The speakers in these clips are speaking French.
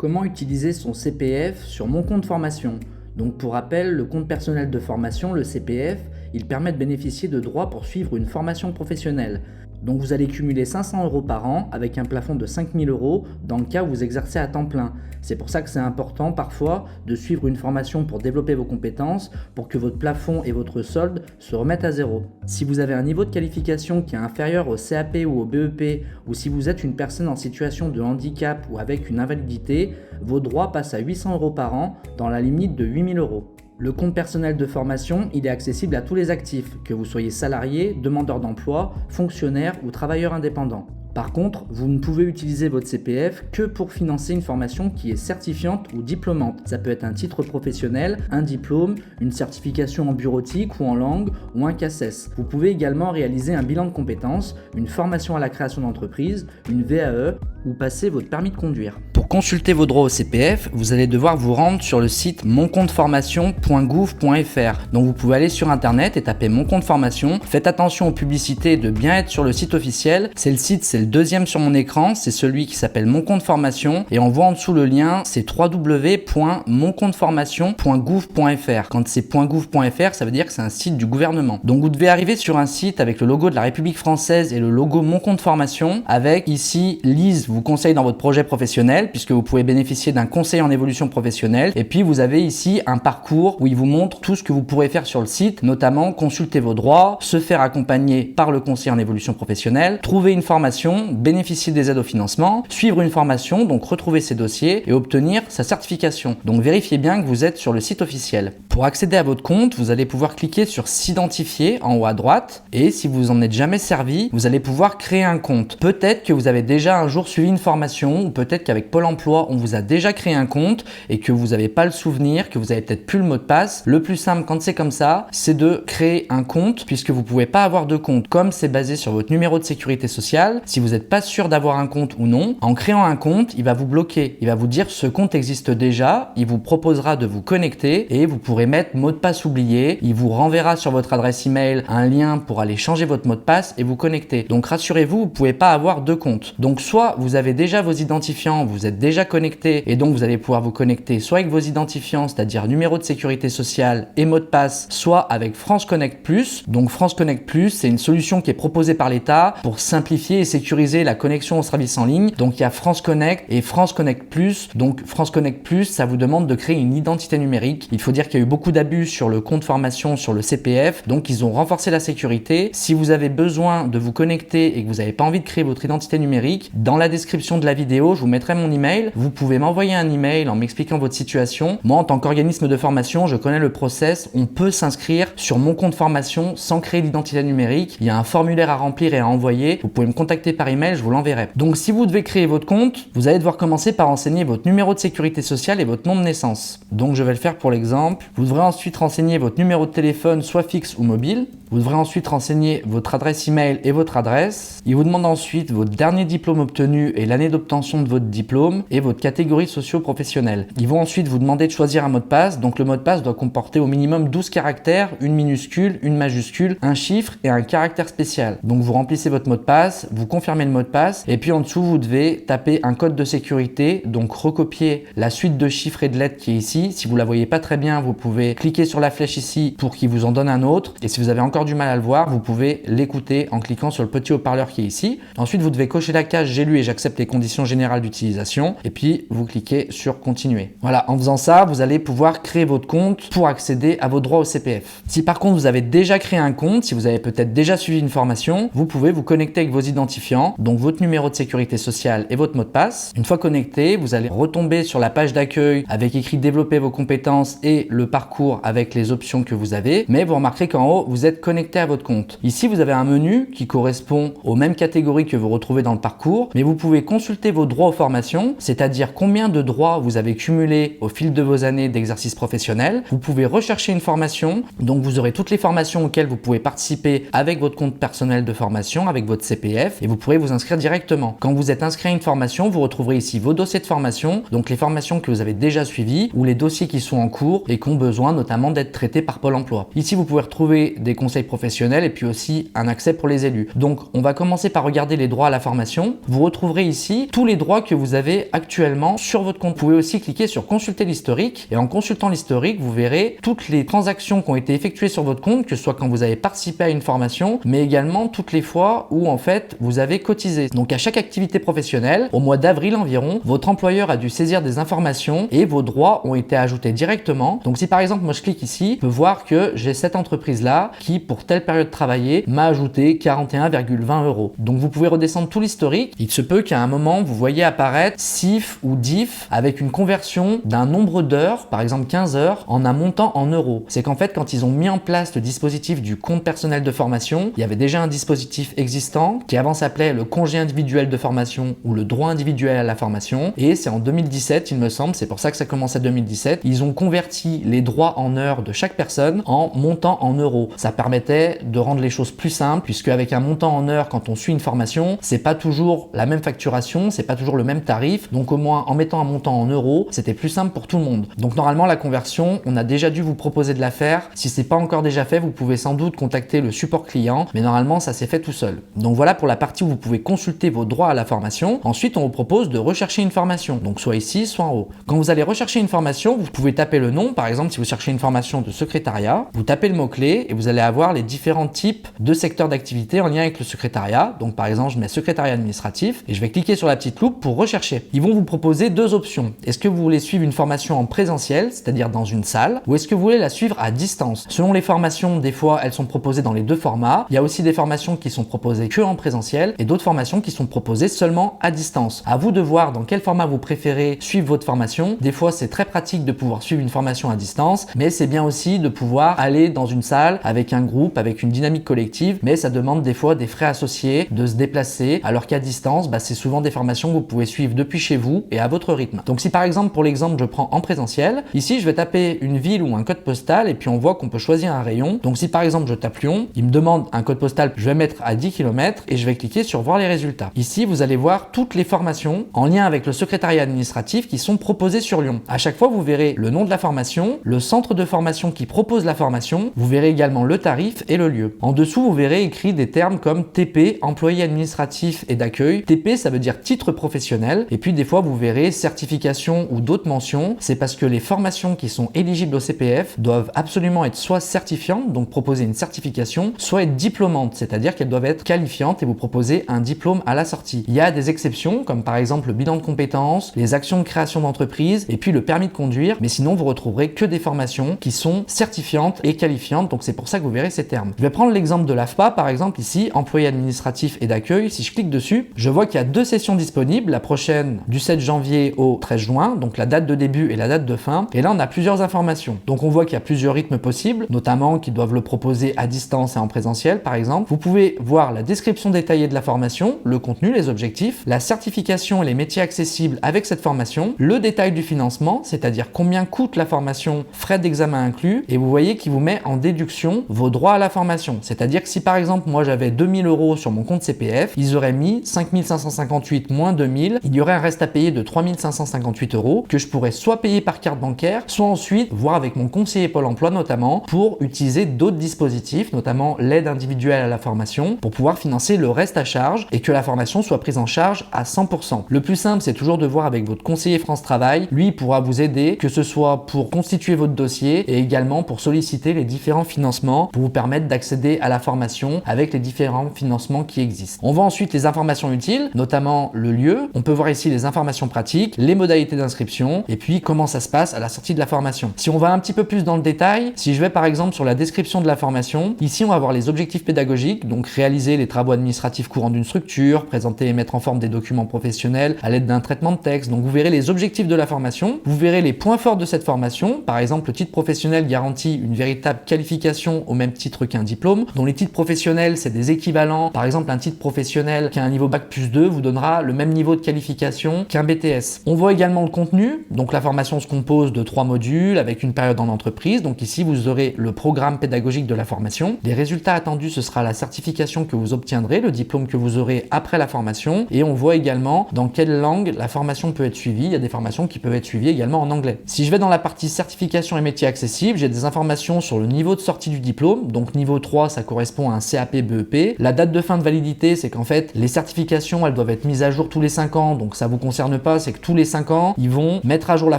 Comment utiliser son CPF sur mon compte formation? Donc pour rappel, le compte personnel de formation, le CPF, il permet de bénéficier de droits pour suivre une formation professionnelle. Donc vous allez cumuler 500 € par an avec un plafond de 5 000 € dans le cas où vous exercez à temps plein. C'est pour ça que c'est important parfois de suivre une formation pour développer vos compétences pour que votre plafond et votre solde se remettent à zéro. Si vous avez un niveau de qualification qui est inférieur au CAP ou au BEP, ou si vous êtes une personne en situation de handicap ou avec une invalidité, vos droits passent à 800 € par an dans la limite de 8 000 €. Le compte personnel de formation, il est accessible à tous les actifs, que vous soyez salarié, demandeur d'emploi, fonctionnaire ou travailleur indépendant. Par contre, vous ne pouvez utiliser votre CPF que pour financer une formation qui est certifiante ou diplômante. Ça peut être un titre professionnel, un diplôme, une certification en bureautique ou en langue ou un CACES. Vous pouvez également réaliser un bilan de compétences, une formation à la création d'entreprise, une VAE ou passer votre permis de conduire. Pour consulter vos droits au CPF, vous allez devoir vous rendre sur le site moncompteformation.gouv.fr. Donc vous pouvez aller sur internet et taper mon compte formation. Faites attention aux publicités de bien être sur le site officiel. C'est le deuxième sur mon écran, c'est celui qui s'appelle Mon compte formation et on voit en dessous le lien, c'est www.moncompteformation.gouv.fr. Quand c'est .gouv.fr, ça veut dire que c'est un site du gouvernement. Donc vous devez arriver sur un site avec le logo de la République française et le logo Mon compte formation avec ici Lise vous conseille dans votre projet professionnel puisque vous pouvez bénéficier d'un conseil en évolution professionnelle et puis vous avez ici un parcours où il vous montre tout ce que vous pourrez faire sur le site, notamment consulter vos droits, se faire accompagner par le conseil en évolution professionnelle, trouver une formation, bénéficier des aides au financement, suivre une formation, donc retrouver ses dossiers et obtenir sa certification. Donc vérifiez bien que vous êtes sur le site officiel. Pour accéder à votre compte, vous allez pouvoir cliquer sur s'identifier en haut à droite et si vous en êtes jamais servi, vous allez pouvoir créer un compte. Peut-être que vous avez déjà un jour suivi une formation ou peut-être qu'avec Pôle emploi, on vous a déjà créé un compte et que vous n'avez pas le souvenir, que vous avez peut-être plus le mot de passe. Le plus simple quand c'est comme ça, c'est de créer un compte puisque vous pouvez pas avoir de compte. Comme c'est basé sur votre numéro de sécurité sociale, si vous n'êtes pas sûr d'avoir un compte ou non, en créant un compte, il va vous bloquer. Il va vous dire ce compte existe déjà, il vous proposera de vous connecter et vous pourrez mettre mot de passe oublié. Il vous renverra sur votre adresse email un lien pour aller changer votre mot de passe et vous connecter. Donc rassurez-vous, vous pouvez pas avoir deux comptes. Donc soit vous avez déjà vos identifiants, vous êtes déjà connecté et donc vous allez pouvoir vous connecter soit avec vos identifiants, c'est-à-dire numéro de sécurité sociale et mot de passe, soit avec France Connect Plus. Donc France Connect Plus, c'est une solution qui est proposée par l'État pour simplifier et sécuriser la connexion au service en ligne. Donc il y a France Connect et France Connect Plus. Donc France Connect Plus, ça vous demande de créer une identité numérique. Il faut dire qu'il y a eu beaucoup d'abus sur le compte formation, sur le CPF. Donc ils ont renforcé la sécurité. Si vous avez besoin de vous connecter et que vous n'avez pas envie de créer votre identité numérique, dans la description de la vidéo, je vous mettrai mon email. Vous pouvez m'envoyer un email en m'expliquant votre situation. Moi, en tant qu'organisme de formation, je connais le process. On peut s'inscrire sur mon compte formation sans créer d'identité numérique. Il y a un formulaire à remplir et à envoyer. Vous pouvez me contacter par email, je vous l'enverrai. Donc, si vous devez créer votre compte, vous allez devoir commencer par renseigner votre numéro de sécurité sociale et votre nom de naissance. Donc, je vais le faire pour l'exemple. Vous devrez ensuite renseigner votre numéro de téléphone, soit fixe ou mobile. Vous devrez ensuite renseigner votre adresse email et votre adresse. Il vous demande ensuite votre dernier diplôme obtenu et l'année d'obtention de votre diplôme et votre catégorie socio-professionnelle. Ils vont ensuite vous demander de choisir un mot de passe. Donc le mot de passe doit comporter au minimum 12 caractères, une minuscule, une majuscule, un chiffre et un caractère spécial. Donc vous remplissez votre mot de passe, vous confirmez le mot de passe et puis en dessous vous devez taper un code de sécurité. Donc recopier la suite de chiffres et de lettres qui est ici. Si vous la voyez pas très bien, vous pouvez cliquer sur la flèche ici pour qu'il vous en donne un autre. Et si vous avez encore du mal à le voir, vous pouvez l'écouter en cliquant sur le petit haut-parleur qui est ici. Ensuite, vous devez cocher la case j'ai lu et j'accepte les conditions générales d'utilisation et puis vous cliquez sur continuer. Voilà, en faisant ça, vous allez pouvoir créer votre compte pour accéder à vos droits au CPF. Si par contre vous avez déjà créé un compte, si vous avez peut-être déjà suivi une formation, vous pouvez vous connecter avec vos identifiants, donc votre numéro de sécurité sociale et votre mot de passe. Une fois connecté, vous allez retomber sur la page d'accueil avec écrit développer vos compétences et le parcours avec les options que vous avez, mais vous remarquerez qu'en haut, vous êtes connecté à votre compte. Ici, vous avez un menu qui correspond aux mêmes catégories que vous retrouvez dans le parcours, mais vous pouvez consulter vos droits aux formations, c'est-à-dire combien de droits vous avez cumulés au fil de vos années d'exercice professionnel. Vous pouvez rechercher une formation, donc vous aurez toutes les formations auxquelles vous pouvez participer avec votre compte personnel de formation, avec votre CPF, et vous pourrez vous inscrire directement. Quand vous êtes inscrit à une formation, vous retrouverez ici vos dossiers de formation, donc les formations que vous avez déjà suivies ou les dossiers qui sont en cours et qui ont besoin besoin notamment d'être traités par Pôle emploi. Ici, vous pouvez retrouver des conseils professionnels et puis aussi un accès pour les élus. Donc, on va commencer par regarder les droits à la formation. Vous retrouverez ici tous les droits que vous avez actuellement sur votre compte. Vous pouvez aussi cliquer sur consulter l'historique et en consultant l'historique, vous verrez toutes les transactions qui ont été effectuées sur votre compte, que ce soit quand vous avez participé à une formation, mais également toutes les fois où en fait vous avez cotisé. Donc à chaque activité professionnelle, au mois d'avril environ, votre employeur a dû saisir des informations et vos droits ont été ajoutés directement. Donc si par exemple moi je clique ici, je peux voir que j'ai cette entreprise là qui pour telle période travaillée m'a ajouté 41,20 €. Donc vous pouvez redescendre tout l'historique. Il se peut qu'à un moment vous voyez apparaître CIF ou DIF avec une conversion d'un nombre d'heures, par exemple 15 heures, en un montant en euros. C'est qu'en fait quand ils ont mis en place le dispositif du compte personnel de formation, il y avait déjà un dispositif existant qui avant s'appelait le congé individuel de formation ou le droit individuel à la formation, et c'est en 2017 il me semble, c'est pour ça que ça commence à 2017, ils ont converti les droits en heures de chaque personne en montant en euros. Ça permettait de rendre les choses plus simples puisque avec un montant en heures quand on suit une formation, c'est pas toujours la même facturation, c'est pas toujours le même tarif, donc au moins en mettant un montant en euros, c'était plus simple pour tout le monde. Donc normalement la conversion, on a déjà dû vous proposer de la faire. Si c'est pas encore déjà fait, vous pouvez sans doute contacter le support client, mais normalement ça s'est fait tout seul. Donc voilà pour la partie où vous pouvez consulter vos droits à la formation. Ensuite, on vous propose de rechercher une formation, donc soit ici, soit en haut. Quand vous allez rechercher une formation, vous pouvez taper le nom, par exemple si vous cherchez une formation de secrétariat, vous tapez le mot-clé et vous allez avoir les différents types de secteurs d'activité en lien avec le secrétariat. Donc par exemple, je mets secrétariat administratif et je vais cliquer sur la petite loupe pour rechercher. Ils vont vous proposer deux options. Est-ce que vous voulez suivre une formation en présentiel, c'est-à-dire dans une salle, ou est-ce que vous voulez la suivre à distance? Selon les formations, des fois, elles sont proposées dans les deux formats. Il y a aussi des formations qui sont proposées que en présentiel et d'autres formations qui sont proposées seulement à distance. À vous de voir dans quel format vous préférez suivre votre formation. Des fois, c'est très pratique de pouvoir suivre une formation à distance, mais c'est bien aussi de pouvoir aller dans une salle avec un groupe, avec une dynamique collective, mais ça demande des fois des frais associés, de se déplacer, alors qu'à distance, c'est souvent des formations que vous pouvez suivre depuis chez vous et à votre rythme. Donc si par exemple, pour l'exemple, je prends en présentiel, ici, je vais taper une ville ou un code postal et puis on voit qu'on peut choisir un rayon. Donc si par exemple, je tape Lyon, il me demande un code postal, je vais mettre à 10 km et je vais cliquer sur voir les résultats. Ici, vous allez voir toutes les formations en lien avec le secrétariat administratif qui sont proposées sur Lyon. À chaque fois, vous verrez le nom de la formation, le centre de formation qui propose la formation, vous verrez également le tarif et le lieu. En dessous, vous verrez écrit des termes comme TP, employé administratif et d'accueil. TP, ça veut dire titre professionnel. Et puis des fois, vous verrez certification ou d'autres mentions. C'est parce que les formations qui sont éligibles au CPF doivent absolument être soit certifiantes, donc proposer une certification, soit être diplômantes, c'est-à-dire qu'elles doivent être qualifiantes et vous proposer un diplôme à la sortie. Il y a des exceptions, comme par exemple le bilan de compétences, les actions de création d'entreprise et puis le permis de conduire, mais sinon vous retrouverez que des formations qui sont certifiantes et qualifiantes, donc c'est pour ça que vous verrez ces termes. Je vais prendre l'exemple de l'AFPA, par exemple ici, employé administratif et d'accueil. Si je clique dessus, je vois qu'il y a deux sessions disponibles, la prochaine du 7 janvier au 13 juin, donc la date de début et la date de fin, et là on a plusieurs informations. Donc on voit qu'il y a plusieurs rythmes possibles, notamment qu'ils doivent le proposer à distance et en présentiel par exemple. Vous pouvez voir la description détaillée de la formation, le contenu, les objectifs, la certification et les métiers accessibles avec cette formation, le détail du financement, c'est-à-dire combien coûte la formation, frais d'examen inclus, et vous voyez qu'il vous met en déduction vos droits à la formation. C'est-à-dire que si par exemple moi j'avais 2000 € sur mon compte CPF, ils auraient mis 5558 moins 2000, il y aurait un reste à payer de 3558 € que je pourrais soit payer par carte bancaire, soit ensuite voir avec mon conseiller Pôle emploi notamment pour utiliser d'autres dispositifs, notamment l'aide individuelle à la formation, pour pouvoir financer le reste à charge et que la formation soit prise en charge à 100%. Le plus simple, c'est toujours de voir avec votre conseiller France Travail. Lui, il pourra vous aider, que ce soit pour constituer votre dossier et également pour solliciter les différents financements pour vous permettre d'accéder à la formation avec les différents financements qui existent. On voit ensuite les informations utiles, notamment le lieu. On peut voir ici les informations pratiques, les modalités d'inscription et puis comment ça se passe à la sortie de la formation. Si on va un petit peu plus dans le détail, si je vais par exemple sur la description de la formation, ici on va voir les objectifs pédagogiques, donc réaliser les travaux administratifs courants d'une structure, présenter et mettre en forme des documents professionnels à l'aide d'un traitement de texte. Donc vous verrez les objectifs de la formation, vous verrez les points forts de cette formation, par exemple le titre professionnel garantit une véritable qualification au même titre qu'un diplôme, dont les titres professionnels c'est des équivalents, par exemple un titre professionnel qui a un niveau bac+2 vous donnera le même niveau de qualification qu'un BTS. On voit également le contenu, donc la formation se compose de 3 modules avec une période en entreprise, donc ici vous aurez le programme pédagogique de la formation, les résultats attendus ce sera la certification que vous obtiendrez, le diplôme que vous aurez après la formation, et on voit également dans quelle langue la formation peut être suivie. Il y a des formations qui peuvent être suivies également en anglais. Si je vais dans la partie certification certifications et métiers accessibles, j'ai des informations sur le niveau de sortie du diplôme. Donc niveau 3, ça correspond à un CAP BEP. La date de fin de validité, c'est qu'en fait, les certifications, elles doivent être mises à jour tous les 5 ans. Donc ça vous concerne pas, c'est que tous les 5 ans, ils vont mettre à jour la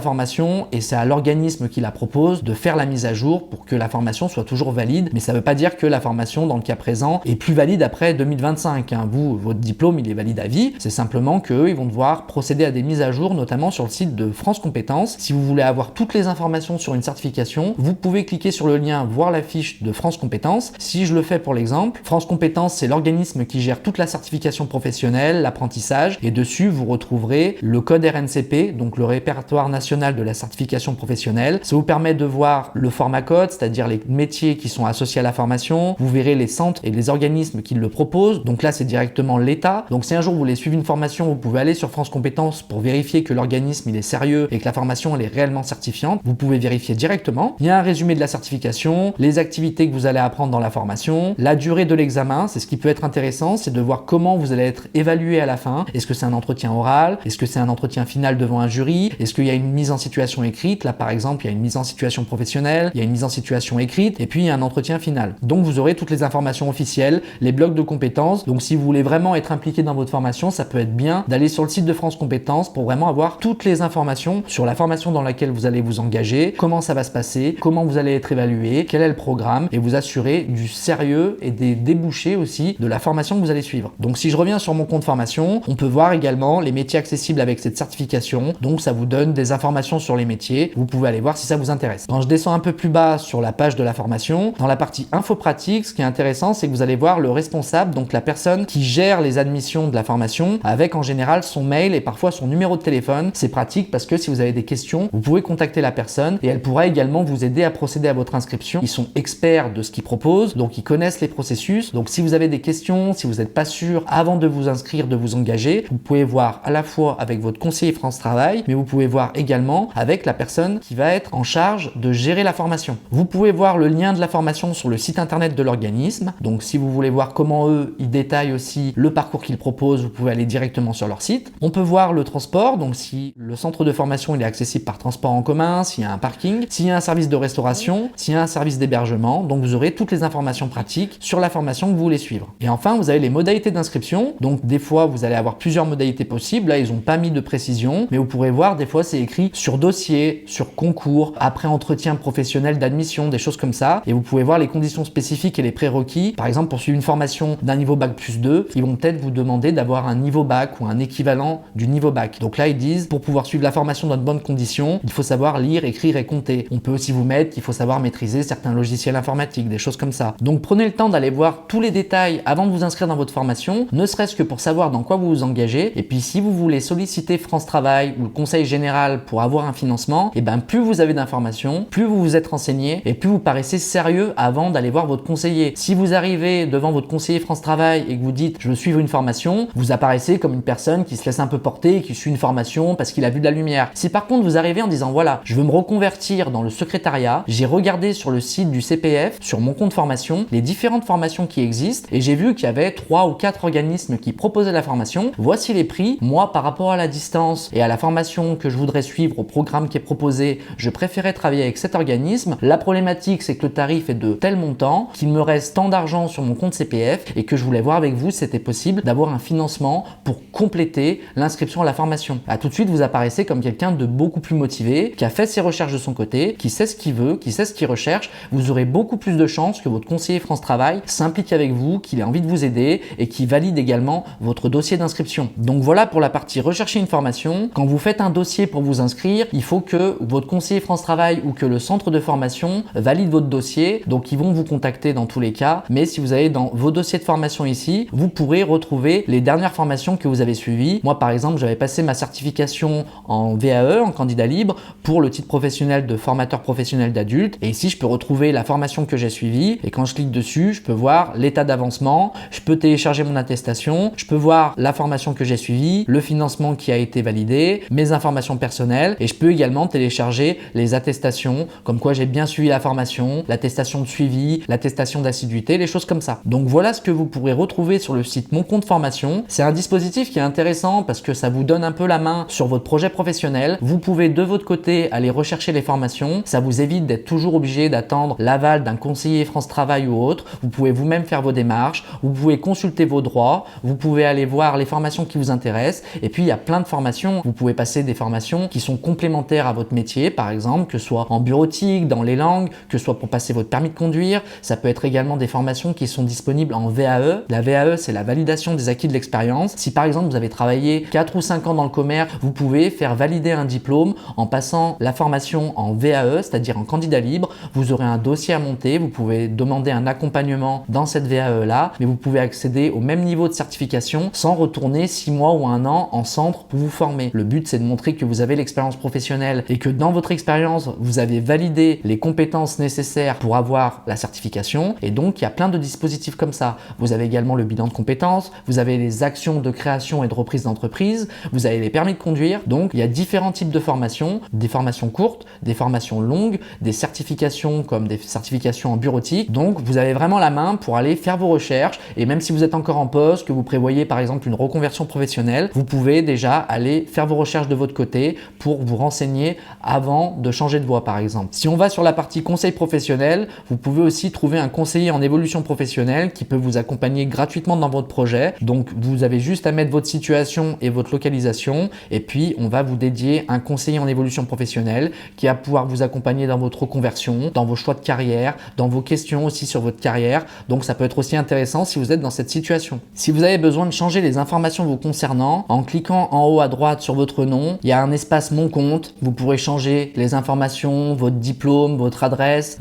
formation et c'est à l'organisme qui la propose de faire la mise à jour pour que la formation soit toujours valide. Mais ça ne veut pas dire que la formation, dans le cas présent, est plus valide après 2025. Vous, votre diplôme, il est valide à vie. C'est simplement qu'eux, ils vont devoir procéder à des mises à jour, notamment sur le site de France Compétences. Si vous voulez avoir toutes les informations sur une certification, vous pouvez cliquer sur le lien, voir la fiche de France Compétences. Si je le fais pour l'exemple, France Compétences, c'est l'organisme qui gère toute la certification professionnelle, l'apprentissage, et dessus, vous retrouverez le code RNCP, donc le répertoire national de la certification professionnelle. Ça vous permet de voir le format code, c'est-à-dire les métiers qui sont associés à la formation. Vous verrez les centres et les organismes qui le proposent. Donc là, c'est directement l'État. Donc si un jour vous voulez suivre une formation, vous pouvez aller sur France Compétences pour vérifier que l'organisme il est sérieux et que la formation elle est réellement certifiante. Vous pouvez vérifier directement. Il y a un résumé de la certification, les activités que vous allez apprendre dans la formation, la durée de l'examen. C'est ce qui peut être intéressant, c'est de voir comment vous allez être évalué à la fin. Est-ce que c'est un entretien oral? Est-ce que c'est un entretien final devant un jury? Est-ce qu'il y a une mise en situation écrite? Là par exemple, il y a une mise en situation professionnelle, il y a une mise en situation écrite et puis il y a un entretien final. Donc vous aurez toutes les informations officielles, les blocs de compétences. Donc si vous voulez vraiment être impliqué dans votre formation, ça peut être bien d'aller sur le site de France Compétences pour vraiment avoir toutes les informations sur la formation dans laquelle vous allez vous engager, comment ça va se passer, comment vous allez être évalué, quel est le programme et vous assurer du sérieux et des débouchés aussi de la formation que vous allez suivre. Donc si je reviens sur mon compte formation, on peut voir également les métiers accessibles avec cette certification. Donc ça vous donne des informations sur les métiers. Vous pouvez aller voir si ça vous intéresse. Quand je descends un peu plus bas sur la page de la formation, dans la partie info pratique, ce qui est intéressant, c'est que vous allez voir le responsable, donc la personne qui gère les admissions de la formation, avec en général son mail et parfois son numéro de téléphone. C'est pratique parce que si vous avez des questions, vous pouvez contacter la personne et elle pourra également vous aider à procéder à votre inscription. Ils sont experts de ce qu'ils proposent, donc ils connaissent les processus. Donc si vous avez des questions, si vous n'êtes pas sûr avant de vous inscrire, de vous engager, vous pouvez voir à la fois avec votre conseiller France Travail, mais vous pouvez voir également avec la personne qui va être en charge de gérer la formation. Vous pouvez voir le lien de la formation sur le site internet de l'organisme. Donc si vous voulez voir comment eux, ils détaillent aussi le parcours qu'ils proposent, vous pouvez aller directement sur leur site. On peut voir le transport, donc si le centre de formation il est accessible par transport en commun, s'il y a un parking, s'il y a un service de restauration, s'il y a un service d'hébergement. Donc vous aurez toutes les informations pratiques sur la formation que vous voulez suivre. Et enfin, vous avez les modalités d'inscription. Donc des fois, vous allez avoir plusieurs modalités possibles. Là, ils n'ont pas mis de précision, mais vous pourrez voir, des fois, c'est écrit sur dossier, sur concours, après entretien professionnel d'admission, des choses comme ça. Et vous pouvez voir les conditions spécifiques et les prérequis. Par exemple, pour suivre une formation d'un niveau bac plus 2, ils vont peut-être vous demander d'avoir un niveau bac ou un équivalent du niveau bac. Donc là, ils disent, pour pouvoir suivre la formation dans de bonnes conditions, il faut savoir lire, écrire et compter. On peut aussi vous mettre qu'il faut savoir maîtriser certains logiciels informatiques, des choses comme ça. Donc prenez le temps d'aller voir tous les détails avant de vous inscrire dans votre formation, ne serait-ce que pour savoir dans quoi vous vous engagez. Et puis si vous voulez solliciter France Travail ou le Conseil général pour avoir un financement, et ben plus vous avez d'informations, plus vous vous êtes renseigné et plus vous paraissez sérieux avant d'aller voir votre conseiller. Si vous arrivez devant votre conseiller France Travail et que vous dites je veux suivre une formation, vous apparaissez comme une personne qui se laisse un peu porter et qui suit une formation parce qu'il a vu de la lumière. Si par contre vous arrivez en disant voilà, je veux me reconvertir dans le secrétariat, j'ai regardé sur le site du CPF, sur mon compte formation, les différentes formations qui existent et j'ai vu qu'il y avait 3 ou 4 organismes qui proposaient la formation. Voici les prix. Moi, par rapport à la distance et à la formation que je voudrais suivre, au programme qui est proposé, je préférais travailler avec cet organisme. La problématique, c'est que le tarif est de tel montant, qu'il me reste tant d'argent sur mon compte CPF et que je voulais voir avec vous si c'était possible d'avoir un financement pour compléter l'inscription à la formation. À tout de suite, vous apparaissez comme quelqu'un de beaucoup plus motivé, qui a fait ses recherches de son côté, qui sait ce qu'il veut, qui sait ce qu'il recherche. Vous aurez beaucoup plus de chances que votre conseiller France Travail s'implique avec vous, qu'il ait envie de vous aider et qui valide également votre dossier d'inscription. Donc voilà pour la partie rechercher une formation. Quand vous faites un dossier pour vous inscrire, il faut que votre conseiller France Travail ou que le centre de formation valide votre dossier. Donc ils vont vous contacter dans tous les cas. Mais si vous allez dans vos dossiers de formation ici, vous pourrez retrouver les dernières formations que vous avez suivies. Moi par exemple, j'avais passé ma certification en VAE, en candidat libre, pour le titre professionnel de formateur professionnel d'adulte. Et ici, je peux retrouver la formation que j'ai suivie. Et quand je clique dessus, je peux voir l'état d'avancement, je peux télécharger mon attestation, je peux voir la formation que j'ai suivie, le financement qui a été validé, mes informations personnelles et je peux également télécharger les attestations comme quoi j'ai bien suivi la formation, l'attestation de suivi, l'attestation d'assiduité, les choses comme ça. Donc voilà ce que vous pourrez retrouver sur le site Mon Compte Formation. C'est un dispositif qui est intéressant parce que ça vous donne un peu la main sur votre projet professionnel. Vous pouvez de votre côté aller rechercher les formations. Ça vous évite d'être toujours obligé d'attendre l'aval d'un conseiller France Travail ou autre. Vous pouvez vous-même faire vos démarches, vous pouvez consulter vos droits, vous pouvez aller voir les formations qui vous intéressent. Et puis il y a plein de formations. Vous pouvez passer des formations qui sont complémentaires à votre métier, par exemple, que ce soit en bureautique, dans les langues, que ce soit pour passer votre permis de conduire. Ça peut être également des formations qui sont disponibles en VAE. La VAE, c'est la validation des acquis de l'expérience. Si par exemple vous avez travaillé 4 ou 5 ans dans le commerce, vous pouvez faire valider un diplôme en passant la formation en VAE, c'est-à-dire en candidat libre. Vous aurez un dossier à monter, vous pouvez demander un accompagnement dans cette VAE là, mais vous pouvez accéder au même niveau de certification sans retourner 6 mois ou 1 an en centre pour vous former. Le but, c'est de montrer que vous avez l'expérience professionnelle et que dans votre expérience, vous avez validé les compétences nécessaires pour avoir la certification. Et donc, il y a plein de dispositifs comme ça. Vous avez également le bilan de compétences, vous avez les actions de création et de reprise d'entreprise, vous avez les permis de conduire. Donc, il y a différents types de formations, des formations courtes, des formations longues, des certifications comme des certifications en bureautique. Donc, vous avez vraiment la main pour aller faire vos recherches. Et même si vous êtes encore en poste, que vous prévoyez par exemple une reconversion professionnelle, vous pouvez déjà aller faire vos recherches de votre côté pour vous renseigner avant de changer de voie par exemple. Si on va sur la partie conseil professionnel, vous pouvez aussi trouver un conseiller en évolution professionnelle qui peut vous accompagner gratuitement dans votre projet. Donc, vous avez juste à mettre votre situation et votre localisation et puis on va vous dédier un conseiller en évolution professionnelle qui va pouvoir vous accompagner dans votre reconversion, dans vos choix de carrière, dans vos questions aussi sur votre carrière. Donc, ça peut être aussi intéressant si vous êtes dans cette situation. Si vous avez besoin de changer les informations vous concernant, en cliquant en haut à droite sur votre nom, il y a un espace Mon compte. Vous pourrez changer les informations, votre diplôme, votre adresse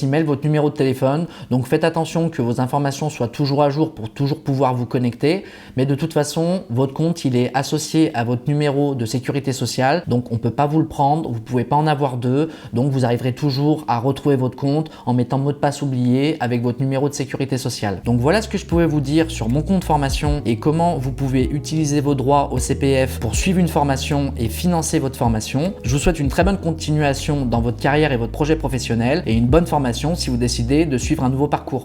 email, votre numéro de téléphone. Donc, faites attention que vos informations soient toujours à jour pour toujours pouvoir vous connecter. Mais de toute façon, votre compte, il est associé à votre numéro de sécurité sociale. Donc, on ne peut pas vous le prendre. Vous ne pouvez pas en avoir deux. Donc, vous arriverez toujours à retrouver votre compte en mettant mot de passe oublié avec votre numéro de sécurité sociale. Donc, voilà ce que je pouvais vous dire sur mon compte formation et comment vous pouvez utiliser vos droits au CPF pour suivre une formation et financer votre formation. Je vous souhaite une très bonne continuation dans votre carrière et votre projet professionnel et une bonne formation si vous décidez de suivre un nouveau parcours.